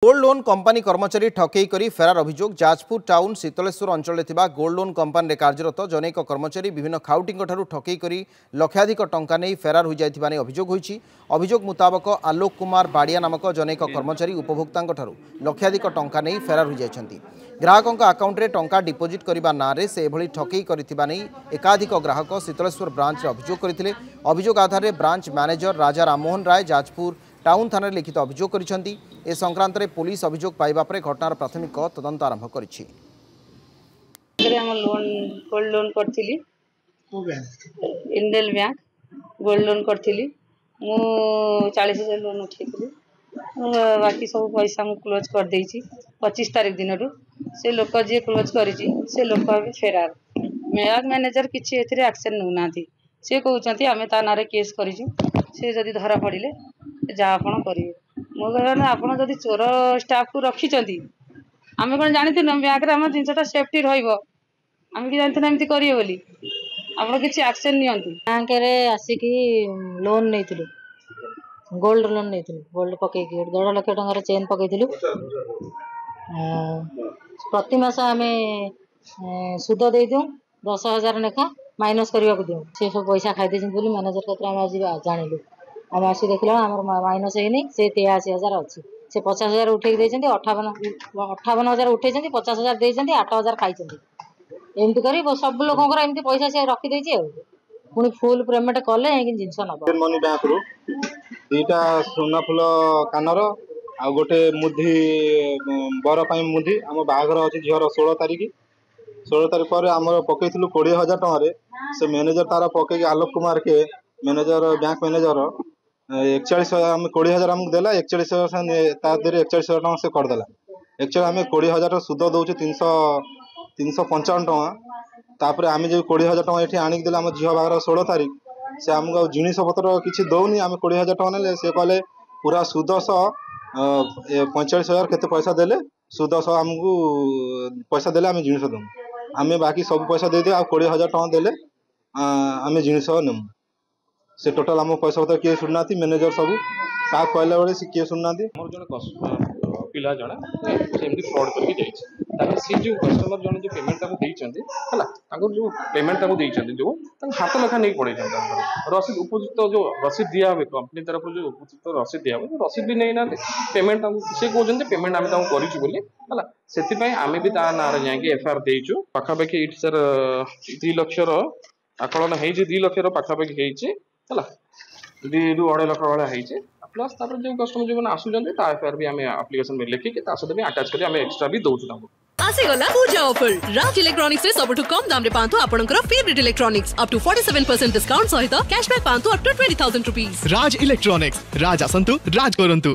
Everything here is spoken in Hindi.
गोल्ड लोन कंपनी कर्मचारी ठकई करी फेरार अभियोग जाजपुर टाउन शीतलेश्वर अंचल गोल्ड लोन कंपनी कार्यरत जनैक कर्मचारी विभिन्न खाउटी ठकई करी लक्षाधिक टंका नहीं फेरार हो जाने अभियोग होईछि। अभियोग मुताबक आलोक कुमार बाड़िया नामक जनैक कर्मचारी उपभोक्ता लक्षाधिक टंका नहीं फेरार हो जाइछन्ति। ग्राहकों अकाउंट रे टंका डिपोजिट करने ना से एभली ठकई करिथिबा नै एकाधिक ग्राहक शीतलेश्वर ब्रांच रे अभियोग करथिले। अभियोग आधार रे branch manager Raja Rammohan Roy Jajpur town थाना लिखित अभियोग करिसेंति। ए संक्रांत रे पुलिस अभियोग पाइबा परे घटनार प्राथमिक तदंत आरंभ करिछि। हम लोन गोल्ड लोन करथिली इंडेल बैंक गोल्ड लोन करथिली मु 40,000 लोन उठेइथिली। बाकी सब पैसा मु क्लोज कर देइछि 25 तारिख दिन रु। से लोक जे क्लोज करिछि से लोक अभी फेरार। बैंक मैनेजर किछि एथिरे एक्शन न नाथि। से कहउछन्ति हमें ता नारे केस करिछु। से जदि धरा पड़िले जा आपण करिवे। मो कहना आपण जदि चोर स्टाफ को रखिछन्ति आमे कोन जानिथि न बैंक रे हम जिंसटा सेफ्टी रहइबो। आमे कि जानथि न एमति करियो बोली आपण किछि एक्शन नियंतु। बैंक रे आसिकी लोन नेथिलु गोल्ड लोन नेथिलु गोल्ड पके कि 1.5 लाख टंका चेन पकेइथिलु। प्रति मास आमे सुद दे दिउ 10,000 लेखा माइनस करबा को दिउ। से सब पैसा खाइ देछन बोली मैनेजर कतरा हम आज जानिलु। हम आसी देखला हमर माइनस हेनी से 83,000 अछि। से 50,000 उठे देछन्ती 58,000 उठे छन्ती 50,000 देछन्ती 8,000 खाइ छन्ती। एमती करी सब लोगों एमती पैसा से रखी देछि आ पुनी फुल पेमेंट कले कि जिंस नबो। मनी बैंक रु दीटा सोना फुल कानर आ गोटे मुधी बर पई मुधी हम बाहागर अछि झियर 16 तारिख पर हमर पकेइथिलु 20,000 टका रे। से मैनेजर तारा पके आलोक कुमार के मैनेजर बैंक मैनेजर 41,000 हम 20,000 हमको देला 41,000 ता देरे 41,000 टका से कर देला। एक्चुअली हमें 20,000 सुद दउछ 355 टका। तापर आमे जो 20,000 टका एठी आनिक देला हम झियो बागर 16 तारिख से हमको जिनिस पत्र किछि दउनी। आमे 20,000 टका नेले से कहले पूरा सुद 45,000 केते पैसा देले सुद हमको पैसा देले आमे जिनिस दउ। आमे बाकी सब पैसा दे दे आ 20,000 टका देले आमे जिनिस नेम। से टोटल हम पैसा पत्र किए सुननाती मैनेजर सब का कहला बेले से किए सुननाती। मोर जने पिला जणा सेमती फ्रॉड करके जाइछ। ताके सी जो कस्टमर जने जो पेमेंट ताको देइचंती हला ताको जो पेमेंट ताको देइचंती जो ताको हाथ लेखा नहीं पड़े छन। रसीद उपयुक्त जो रसीद दिया होवे कंपनी तरफ जो उपयुक्त रसीद दिया होवे रसीद भी नहीं ना पेमेंट ताको से कहउछन पेमेंट आमे ताको करिछु बोली हला सेति पई आमे भी ता नारे जाय के एफआर देइछु। पाखा पाखी इट सर 2 लाख रो आकलन हेइ जे 2 लाख रो पाखा पाखी हेइछि हला 2.5 लाख वाला हेइछि। प्लस तापर जो कस्टमर जो आसुचंती ता एफआर भी आमे एप्लीकेशन में लिखि के ता सहित भी अटैच करी आमे एक्स्ट्रा भी दउछु ताको। आसे गला पूजा ऑफर राज इलेक्ट्रॉनिक्स से सबटु कम दाम रे पांतो आपनकर favourite electronics up to 47% discount सहित कैशबैक पांतो up to 20,000 rupees. Raj electronics Raj आसंतु राज करंतु।